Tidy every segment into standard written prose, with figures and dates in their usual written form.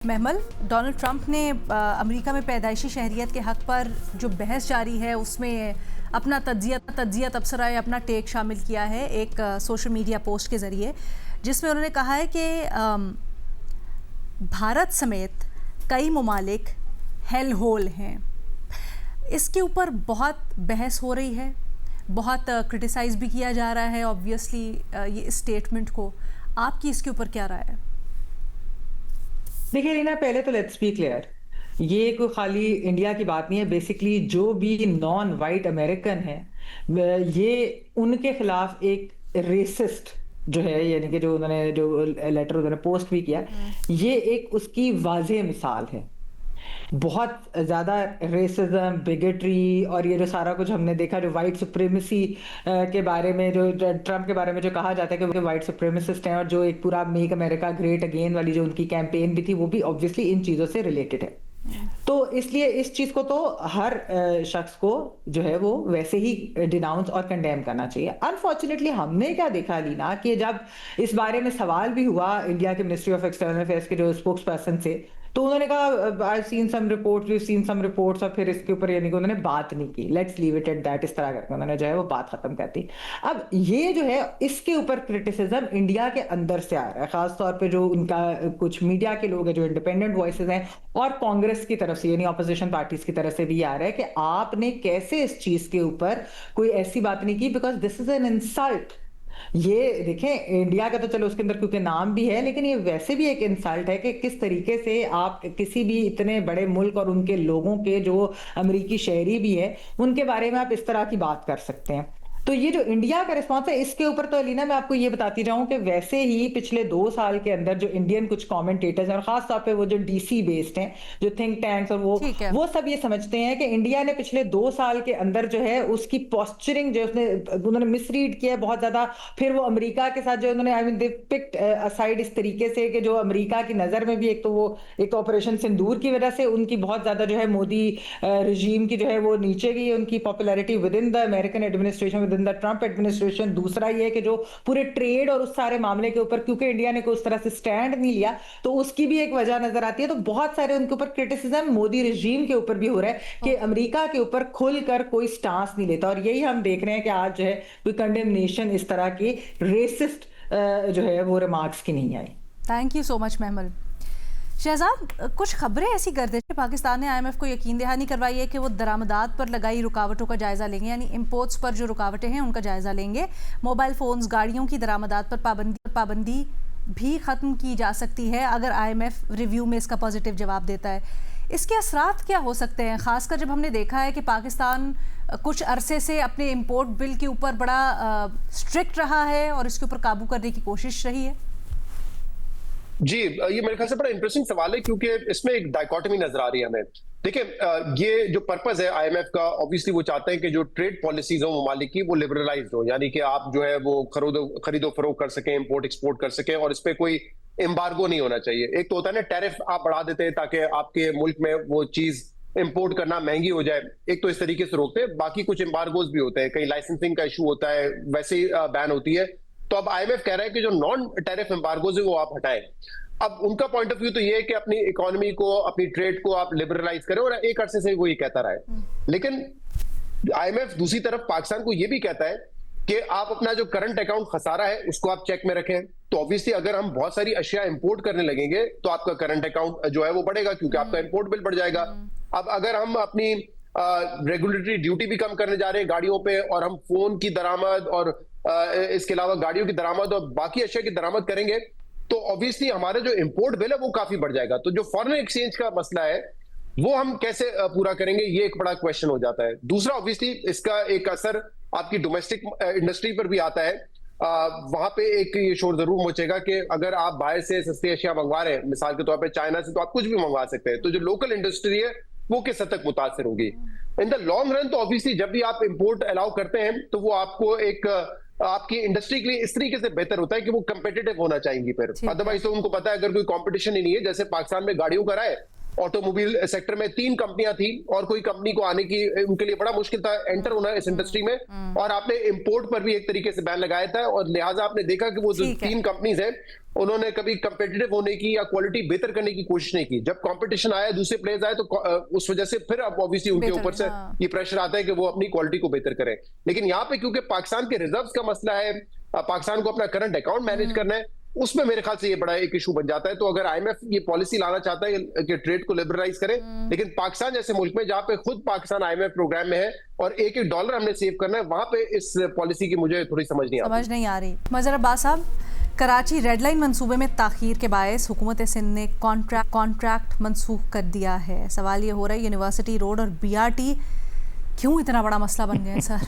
महमल, Donald Trump ने America में पैदाइशी शहरियत के हक़ पर जो बहस जारी है उसमें अपना तज्जिया तबसरा अपना टेक शामिल किया है एक सोशल मीडिया पोस्ट के ज़रिए, जिसमें उन्होंने कहा है कि भारत समेत कई ममालिक हेल होल हैं। इसके ऊपर बहुत बहस हो रही है, बहुत क्रिटिसाइज़ भी किया जा रहा है ऑब्वियसली ये स्टेटमेंट को। आपकी इसके ऊपर क्या राय है? देखिए रीना, पहले तो लेट्स बी क्लियर, ये कोई खाली इंडिया की बात नहीं है। बेसिकली जो भी नॉन वाइट अमेरिकन है, ये उनके खिलाफ एक रेसिस्ट जो है, यानी कि जो उन्होंने जो लेटर उन्होंने पोस्ट भी किया, ये एक उसकी वाज़ेह मिसाल है। बहुत ज़्यादा रेसिज्म, बिगेटरी और ये जो सारा कुछ हमने देखा, जो वाइट सुप्रीमेसी के बारे में, जो ट्रम्प के बारे में जो कहा जाता है कि वो वाइट सुप्रीमेसिस्ट हैं, और जो एक पूरा मेक अमेरिका ग्रेट अगेन वाली जो उनकी कैंपेन भी थी, वो भी ऑब्वियसली इन चीज़ों से रिलेटेड है। तो इसलिए इस चीज को तो हर शख्स को जो है वो वैसे ही डिनाउंस और कंडेम करना चाहिए। अनफॉर्चुनेटली हमने क्या देखा लीना, कि जब इस बारे में सवाल भी हुआ इंडिया के मिनिस्ट्री ऑफ एक्सटर्नल अफेयर्स के जो स्पोक्स पर्सन से, तो उन्होंने कहा I seen some report, we seen some reports, और फिर इसके ऊपर यानी कि उन्होंने बात नहीं की। Let's leave it at that, इस तरह करके उन्होंने जो है वो बात खत्म कर दी। अब ये जो है इसके ऊपर क्रिटिसिज्म इंडिया के अंदर से आ रहा है, खासतौर पे जो उनका कुछ मीडिया के लोग हैं, जो इंडिपेंडेंट वॉइसेस हैं, और कांग्रेस की तरफ से यानी ऑपोजिशन पार्टीज की तरफ से भी आ रहा है कि आपने कैसे इस चीज के ऊपर कोई ऐसी बात नहीं की, because this is an insult. ये देखें, इंडिया का तो चलो उसके अंदर क्योंकि नाम भी है, लेकिन ये वैसे भी एक इंसल्ट है कि किस तरीके से आप किसी भी इतने बड़े मुल्क और उनके लोगों के जो अमेरिकी शहरी भी है, उनके बारे में आप इस तरह की बात कर सकते हैं। तो ये जो इंडिया का रिस्पॉन्स है इसके ऊपर, तो अलीना मैं आपको ये बताती जाऊं कि वैसे ही पिछले 2 साल के अंदर जो इंडियन कुछ कमेंटेटर्स हैं, और खास तौर पे वो जो डीसी बेस्ड हैं, जो थिंक टैंक्स, और वो सब ये समझते हैं कि इंडिया ने पिछले 2 साल के अंदर जो है उसकी पॉस्चरिंग जो उन्होंने मिसरीड किया है बहुत ज्यादा। फिर वो अमेरिका के साथ जो उन्होंने I mean they picked aside इस तरीके से कि जो अमेरिका की नजर में भी एक तो वो एक ऑपरेशन सिंदूर की वजह से उनकी बहुत ज्यादा जो है मोदी रजीम की जो है वो नीचे गई, उनकी popularity with in the American administration, with in the Trump administration. दूसरा ये है कि जो पूरे ट्रेड और उस सारे मामले के ऊपर क्योंकि इंडिया ने कोई उस तरह से स्टैंड नहीं लिया, तो उसकी भी एक वजह नजर आती है। तो बहुत सारे उनके ऊपर क्रिटिसिज्म मोदी रजीम के ऊपर भी हो रहा है कि अमेरिका के ऊपर खुलकर कोई स्टांस नहीं लेता, और यही हम देख रहे हैं कि आज जो है कोई कंडेमनेशन इस तरह की रेसिस्ट जो है वो रिमार्क्स की नहीं आई। Thank you so much Mahmal. Shahzad, कुछ खबरें ऐसी गर्दिश है पाकिस्तान ने आईएमएफ को यकीन दहानी करवाई है कि वो दरामदात पर लगाई रुकावटों का जायज़ा लेंगे, यानी इंपोर्ट्स पर जो रुकावटें हैं उनका जायज़ा लेंगे। मोबाइल फ़ोन्स, गाड़ियों की दरामदात पर पाबंदी भी ख़त्म की जा सकती है अगर आईएमएफ रिव्यू में इसका पॉजिटिव जवाब देता है। इसके असरात क्या हो सकते हैं, ख़ासकर जब हमने देखा है कि पाकिस्तान कुछ अरसे से अपने इम्पोर्ट बिल के ऊपर बड़ा स्ट्रिक्ट रहा है और इसके ऊपर काबू करने की कोशिश रही है? जी, ये मेरे ख्याल से बड़ा इंटरेस्टिंग सवाल है, क्योंकि इसमें एक डायकोटमी नजर आ रही है हमें। देखिए, ये जो पर्पस है आईएमएफ का, ऑब्वियसली वो चाहते हैं कि जो ट्रेड पॉलिसीज हो ममालिक की वो लिबरलाइज्ड हो, यानी कि आप जो है वो खरीदो फरोख्त कर सकें, इंपोर्ट एक्सपोर्ट कर सकें, और इस पर कोई एम्बार्गो नहीं होना चाहिए। एक तो होता है ना टैरिफ आप बढ़ा देते हैं ताकि आपके मुल्क में वो चीज इंपोर्ट करना महंगी हो जाए, एक तो इस तरीके से रोकते हैं। बाकी कुछ एम्बार्गोज भी होते हैं, कहीं लाइसेंसिंग का इशू होता है, वैसे ही बैन होती है। तो अब आईएमएफ कह रहा है कि जो नॉन टैरिफ एम्बार्गोज है वो आप हटाएं। अब उनका पॉइंट ऑफ व्यू तो ये है कि अपनी इकोनॉमी को, अपनी ट्रेड को आप लिबरलाइज करें, और एक अरसे से वो ये कहता रहा है। लेकिन आईएमएफ दूसरी तरफ पाकिस्तान को ये भी कहता है कि आप अपना जो करंट अकाउंट खसारा है उसको आप चेक में रखें। तो ऑब्वियसली अगर हम बहुत सारी अशिया इंपोर्ट करने लगेंगे तो आपका करंट अकाउंट जो है वो बढ़ेगा, क्योंकि आपका इंपोर्ट बिल बढ़ जाएगा। अब अगर हम अपनी रेगुलेटरी ड्यूटी भी कम करने जा रहे हैं गाड़ियों पे, और हम फोन की दरामद और इसके अलावा गाड़ियों की दरामद और बाकी अशिया की दरामद करेंगे, तो ऑब्वियसली हमारा जो इंपोर्ट बिल है वो काफी बढ़ जाएगा। तो जो फॉरेन एक्सचेंज का मसला है वो हम कैसे पूरा करेंगे, ये एक बड़ा क्वेश्चन हो जाता है। दूसरा, ऑब्वियसली इसका एक असर आपकी डोमेस्टिक इंडस्ट्री पर भी आता है। वहां पे एक ये शोर जरूर मचेगा कि अगर आप बाहर से सस्ती अशिया मंगवा रहे हैं, मिसाल के तौर पे चाइना से, तो आप कुछ भी मंगवा सकते हैं, तो जो लोकल इंडस्ट्री है वो किस हद तक मुतासर होगी। इन द लॉन्ग रन तो ऑब्वियसली जब भी आप इंपोर्ट अलाउ करते हैं तो वो आपको एक आपकी इंडस्ट्री के लिए इस तरीके से बेहतर होता है कि वो कंपेटिटिव होना चाहेंगी। फिर अदरवाइज तो उनको पता है अगर कोई कंपटीशन ही नहीं है, जैसे पाकिस्तान में गाड़ियों का रहा है, ऑटोमोबाइल सेक्टर में 3 कंपनियां थी और कोई कंपनी को आने की उनके लिए बड़ा मुश्किल था एंटर होना इस इंडस्ट्री में, और आपने इंपोर्ट पर भी एक तरीके से बैन लगाया था, और लिहाजा आपने देखा कि वो जो 3 कंपनीज हैं उन्होंने कभी कंपेटिटिव होने की या क्वालिटी बेहतर करने की कोशिश नहीं की। जब कंपटीशन आया, दूसरे प्लेयर्स आए, तो उस वजह से फिर अब ऑब्वियसली उनके ऊपर से ये प्रेशर आता है कि वो अपनी क्वालिटी को बेहतर करें। लेकिन यहाँ पे क्योंकि पाकिस्तान के रिजर्व्स का मसला है, पाकिस्तान को अपना करंट अकाउंट मैनेज करना है, उसमें मेरे ख्याल से ये बड़ा एक इशू बन जाता है। तो अगर आईएमएफ ये पॉलिसी लाना चाहता है कि ट्रेड को लिबरलाइज करे, लेकिन पाकिस्तान जैसे मुल्क में जहां पे खुद पाकिस्तान आईएमएफ प्रोग्राम में है और एक डॉलर हमने सेव करना है, वहां पे इस पॉलिसी की मुझे थोड़ी समझ नहीं आ रही। मजहर अब्बास साहब, कराची रेड लाइन मंसूबे में ताखीर के बायस हुकूमत सिंध ने कॉन्ट्रैक्ट मनसूख कर दिया है। सवाल ये हो रहा है, यूनिवर्सिटी रोड और बीआरटी क्यों इतना बड़ा मसला बन गया है सर?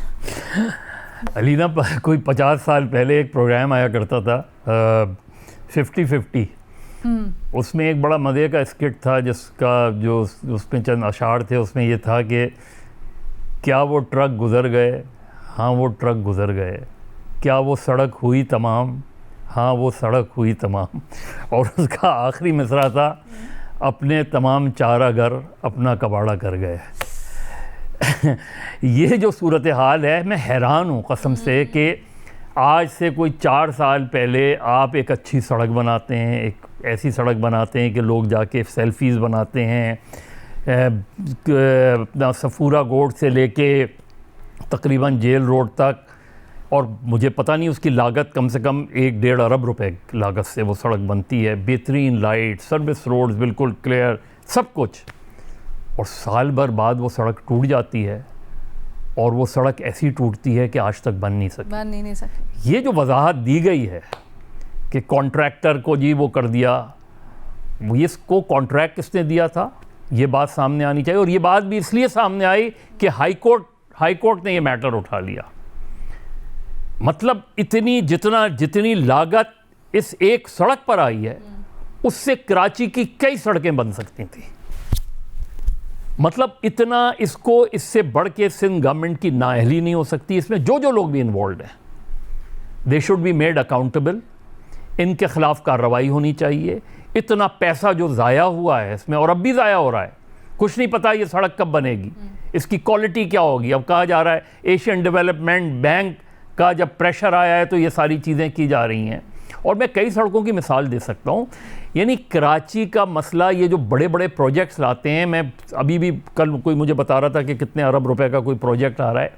अलीना, कोई 50 साल पहले एक प्रोग्राम आया करता था 50-50। उसमें एक बड़ा मज़े का स्किट था जिसका जो उसमें चंद अशार थे। उसमें ये था कि क्या वो ट्रक गुज़र गए? हाँ, वो ट्रक गुज़र गए। क्या वो सड़क हुई तमाम? हाँ, वो सड़क हुई तमाम। और उसका आखिरी मिसरा था, अपने तमाम चारागर अपना कबाड़ा कर गए। ये जो सूरत हाल है, मैं हैरान हूँ कसम से कि आज से कोई 4 साल पहले आप एक अच्छी सड़क बनाते हैं, एक ऐसी सड़क बनाते हैं कि लोग जाके सेल्फीज़ बनाते हैं, अपना सफूरा गोड से लेके तकरीबन जेल रोड तक, और मुझे पता नहीं उसकी लागत कम से कम 1-1.5 अरब रुपए लागत से वो सड़क बनती है। बेहतरीन लाइट, सर्विस रोड्स बिल्कुल क्लियर, सब कुछ। और साल भर बाद वो सड़क टूट जाती है, और वो सड़क ऐसी टूटती है कि आज तक बन नहीं सकी। ये जो वजाहत दी गई है कि कॉन्ट्रैक्टर को जी वो कर दिया, वो इसको कॉन्ट्रैक्ट किसने दिया था, ये बात सामने आनी चाहिए। और ये बात भी इसलिए सामने आई कि हाई कोर्ट ने ये मैटर उठा लिया। मतलब जितनी लागत इस एक सड़क पर आई है, उससे कराची की कई सड़कें बन सकती थी। मतलब इतना इससे बढ़ के सिंध गवर्नमेंट की नाअहली नहीं हो सकती। इसमें जो लोग भी इन्वॉल्व हैं, they should be made accountable. इनके खिलाफ कार्रवाई होनी चाहिए। इतना पैसा जो ज़ाया हुआ है इसमें, और अब भी ज़ाया हो रहा है, कुछ नहीं पता ये सड़क कब बनेगी, इसकी क्वालिटी क्या होगी। अब कहा जा रहा है एशियन डेवलपमेंट बैंक का जब प्रेशर आया है तो ये सारी चीज़ें की जा रही हैं। और मैं कई सड़कों की मिसाल दे सकता हूँ। यानी कराची का मसला, ये जो बड़े बड़े प्रोजेक्ट्स लाते हैं, मैं अभी भी कल कोई मुझे बता रहा था कि कितने अरब रुपए का कोई प्रोजेक्ट आ रहा है।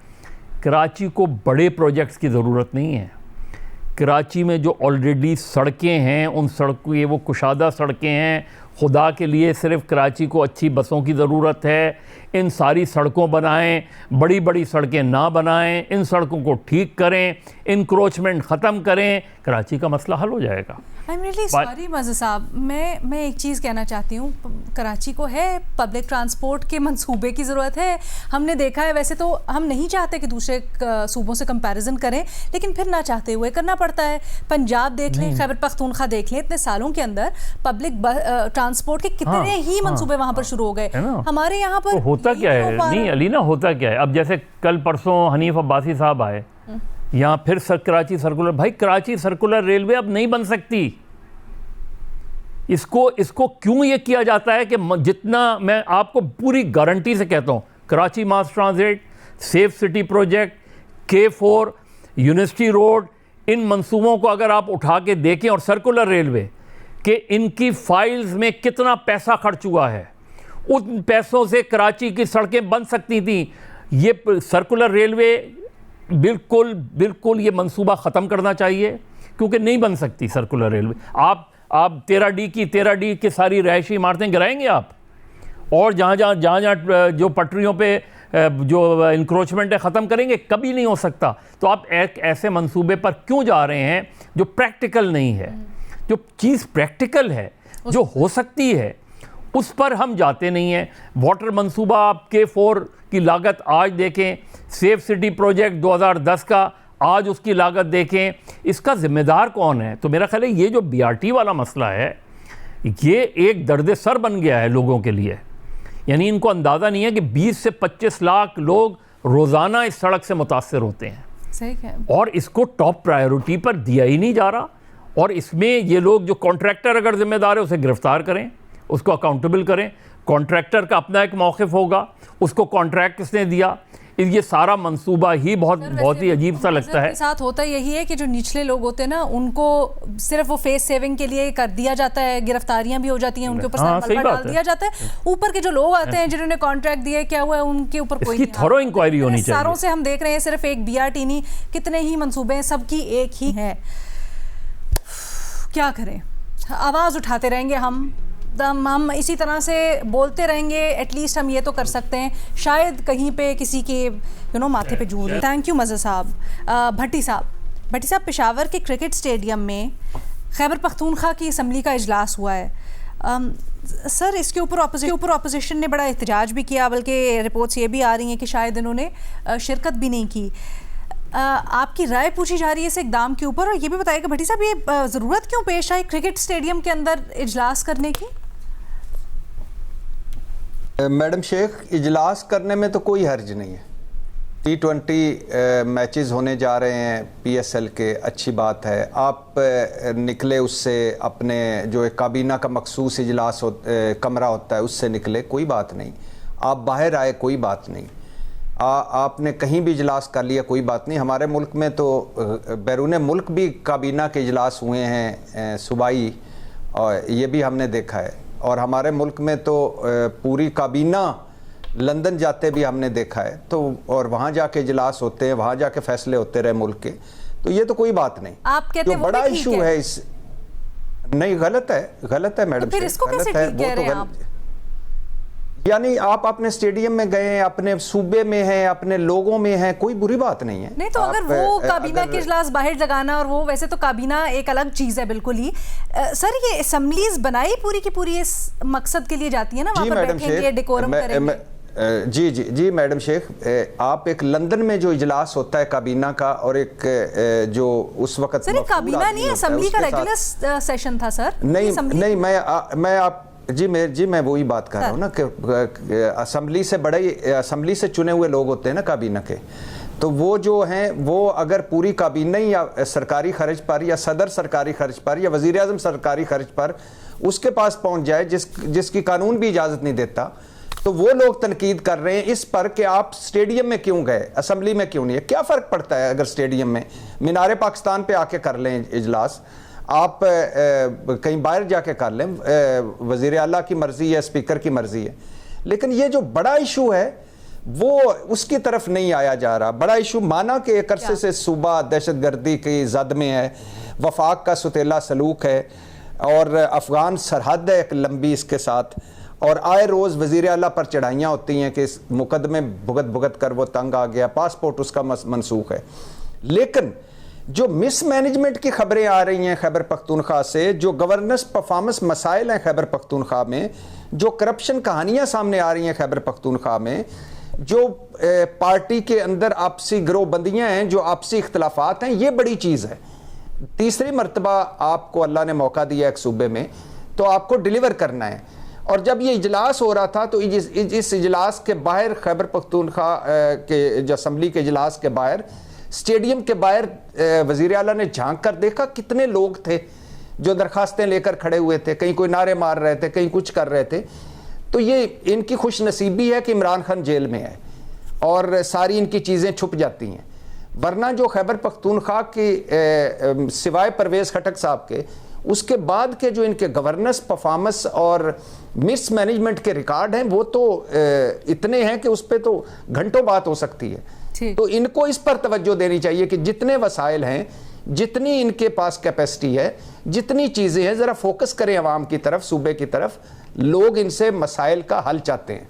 कराची को बड़े प्रोजेक्ट्स की ज़रूरत नहीं है। कराची में जो ऑलरेडी सड़कें हैं, उन सड़कों, ये वो कुशादा सड़कें हैं, खुदा के लिए सिर्फ कराची को अच्छी बसों की ज़रूरत है। इन सारी सड़कों बनाएं, बड़ी बड़ी सड़कें ना बनाएं, इन सड़कों को ठीक करें, इंक्रोचमेंट ख़त्म करें, कराची का मसला हल हो जाएगा। I am really sorry Mazhar साहब, मैं एक चीज़ कहना चाहती हूँ। कराची को है पब्लिक ट्रांसपोर्ट के मंसूबे की ज़रूरत है। हमने देखा है, वैसे तो हम नहीं चाहते कि दूसरे सूबों से कंपैरिजन करें, लेकिन फिर ना चाहते हुए करना पड़ता है। पंजाब देख लें, खैबर पख्तूनख्वा देख लें, इतने सालों के अंदर पब्लिक ट्रांसपोर्ट के कितने ही मंसूबे वहाँ पर शुरू हो गए। हमारे यहाँ पर होता क्या है, नहीं अलीना, होता क्या है, अब जैसे कल परसों हनीफ अब्बासी साहब आए, यहाँ फिर कराची सर्कुलर, भाई कराची सर्कुलर रेलवे अब नहीं बन सकती। इसको क्यों ये किया जाता है कि जितना, मैं आपको पूरी गारंटी से कहता हूँ, Karachi mass transit, safe city project, K4, university road, इन मंसूबों को अगर आप उठा के देखें, और सर्कुलर रेलवे कि इनकी फाइल्स में कितना पैसा खर्च हुआ है, उन पैसों से कराची की सड़कें बन सकती थी। ये सर्कुलर रेलवे बिल्कुल ये मंसूबा ख़त्म करना चाहिए, क्योंकि नहीं बन सकती सर्कुलर रेलवे। आप 13D की सारी रहायशी इमारतें गिराएंगे आप, और जहाँ जो पटरियों पे जो इंक्रोचमेंट है ख़त्म करेंगे, कभी नहीं हो सकता। तो आप एक ऐसे मंसूबे पर क्यों जा रहे हैं जो प्रैक्टिकल नहीं है? जो चीज़ प्रैक्टिकल है, जो हो सकती है, उस पर हम जाते नहीं हैं। वाटर मंसूबा आप K4 की लागत आज देखें, सेफ सिटी प्रोजेक्ट 2010 का आज उसकी लागत देखें, इसका ज़िम्मेदार कौन है? तो मेरा ख्याल है ये जो BRT वाला मसला है, ये एक दर्द सर बन गया है लोगों के लिए। यानी इनको अंदाज़ा नहीं है कि 20 से 25 लाख लोग रोज़ाना इस सड़क से मुतासर होते हैं। सही है। और इसको टॉप प्रायोरिटी पर दिया ही नहीं जा रहा। और इसमें ये लोग जो कॉन्ट्रैक्टर अगर जिम्मेदार है, उसे गिरफ्तार करें, उसको अकाउंटेबल करें। कॉन्ट्रैक्टर का अपना एक मौक़िफ़ होगा, उसको कॉन्ट्रैक्ट किसने दिया, ये सारा मंसूबा ही बहुत ही अजीब सा लगता है। साथ होता यही है कि जो निचले लोग होते हैं ना, उनको सिर्फ वो फेस सेविंग के लिए कर दिया जाता है, गिरफ्तारियां भी हो जाती हैं, उनके ऊपर मलबा डाल दिया जाता है। ऊपर के जो लोग आते हैं जिन्होंने कॉन्ट्रैक्ट दिया, क्या हुआ है उनके ऊपर कोई थॉरो इंक्वायरी होनी चाहिए। सारों से हम देख रहे हैं, सिर्फ एक BRT नहीं, कितने ही मंसूबे हैं, सबकी एक ही है। क्या करें, आवाज़ उठाते रहेंगे हम इसी तरह से बोलते रहेंगे। एटलीस्ट हम ये तो कर सकते हैं, शायद कहीं पे किसी के माथे पे जूर। थैंक यू मज़ा साहब। भट्टी साहब, पेशावर के क्रिकेट स्टेडियम में खैबर पख्तूनख्वा की असम्बली का इजलास हुआ है। सर, इसके ऊपर अपोजिशन ने बड़ा एहतजाज भी किया, बल्कि रिपोर्ट्स ये भी आ रही हैं कि शायद इन्होंने शिरकत भी नहीं की। आपकी राय पूछी जा रही है इस इक़दाम के ऊपर, और ये भी बताइएगा भट्टी साहब, ये ज़रूरत क्यों पेश आई क्रिकेट स्टेडियम के अंदर इजलास करने की? मैडम शेख, इजलास करने में तो कोई हर्ज नहीं है। T20 मैचेस होने जा रहे हैं PSL के, अच्छी बात है। आप निकले उससे, अपने जो एक काबीना का मखसूस इजलास कमरा होता है उससे निकले, कोई बात नहीं। आप बाहर आए, कोई बात नहीं। आपने कहीं भी इजलास कर लिया, कोई बात नहीं। हमारे मुल्क में तो बैरून मुल्क भी काबीना के इजलास हुए हैं सूबाई, और ये भी हमने देखा है। और हमारे मुल्क में तो पूरी काबीना लंदन जाते भी हमने देखा है, तो और वहाँ जाके इजलास होते हैं, वहाँ जाके फैसले होते रहे मुल्क के, तो ये तो कोई बात नहीं। आप कहते हैं जो बड़ा इशू है इस, नहीं, गलत है मैडम, फिर इसको कैसे ठीक कह रहे हैं आप? यानी आप अपने स्टेडियम में गए, अपने सूबे में हैं, अपने लोगों में हैं, कोई बुरी बात नहीं है। नहीं तो अगर वो काबीना के इजलास बाहर जगाना, और वो वैसे तो काबीना एक अलग चीज है बिल्कुल ही। सर, ये असेंबलीज बनाई पूरी की पूरी इस मकसद के लिए जाती है ना, वहाँ पर बैठेंगे, डेकोरम करेंगे। जी मैडम शेख, आप एक लंदन में जो इजलास होता है काबीना का, और एक जो उस वक्त सर काबीना नहीं, असेंबली का रेगुलर सेशन था सर। नहीं, मैं आप जी मैं वही बात कर रहा हूँ ना कि असेंबली से बड़े, असेंबली से चुने हुए लोग होते हैं ना काबीना के, तो वो जो हैं, वो अगर पूरी काबीना या सरकारी खर्च पर, या सदर सरकारी खर्च पर, या वज़ीर आज़म सरकारी खर्च पर उसके पास पहुँच जाए, जिसकी कानून भी इजाज़त नहीं देता, तो वो लोग तनकीद कर रहे हैं इस पर कि आप स्टेडियम में क्यों गए, असेंबली में क्यों नहीं है। क्या फ़र्क पड़ता है अगर स्टेडियम में, मीनारे पाकिस्तान पे आके कर लें इजलास, आप कहीं बाहर जाके कर लें, वज़ीर आला की मर्ज़ी है, स्पीकर की मर्ज़ी है। लेकिन ये जो बड़ा इशू है वो उसकी तरफ नहीं आया जा रहा। बड़ा इशू माना कि एक अरसे से सूबा दहशतगर्दी की जद में है, वफाक का सुतेला सलूक है, और अफ़गान सरहद है एक लंबी इसके साथ, और आए रोज़ वज़ीर आला पर चढ़ाइयाँ होती हैं कि इस मुकदमे भुगत कर वो तंग आ गया, पासपोर्ट उसका मनसूख है। लेकिन जो मिसमैनेजमेंट की खबरें आ रही हैं खैबर पख्तूनख्वा से, जो गवर्नेंस परफॉर्मेंस मसाइल हैं खैबर पख्तूनख्वा में, जो करप्शन कहानियाँ सामने आ रही हैं खैबर पख्तूनख्वा में, जो पार्टी के अंदर आपसी गिरोहबंदियाँ हैं, जो आपसी इख्तलाफात हैं, ये बड़ी चीज़ है। तीसरी मरतबा आपको अल्लाह ने मौका दिया एक सूबे में, तो आपको डिलीवर करना है। और जब ये इजलास हो रहा था, तो इस इजलास के बाहर, खैबर पख्तूनख्वा के जो असम्बली के इजलास के बाहर, स्टेडियम के बाहर वज़ीर आला ने झांक कर देखा कितने लोग थे जो दरखास्तें लेकर खड़े हुए थे, कहीं कोई नारे मार रहे थे, कहीं कुछ कर रहे थे। तो ये इनकी खुश नसीबी है कि इमरान खान जेल में है और सारी इनकी चीज़ें छुप जाती हैं। वरना जो खैबर पख्तूनख्वा की सिवाय परवेज़ खटक साहब के, उसके बाद के जो इनके गवर्नेंस परफॉर्मेंस और मिसमैनेजमेंट के रिकॉर्ड हैं, वो तो इतने हैं कि उस पर तो घंटों बात हो सकती है। तो इनको इस पर तवज्जो देनी चाहिए कि जितने वसाइल हैं, जितनी इनके पास कैपेसिटी है, जितनी चीज़ें हैं, ज़रा फोकस करें अवाम की तरफ, सूबे की तरफ। लोग इनसे मसाइल का हल चाहते हैं।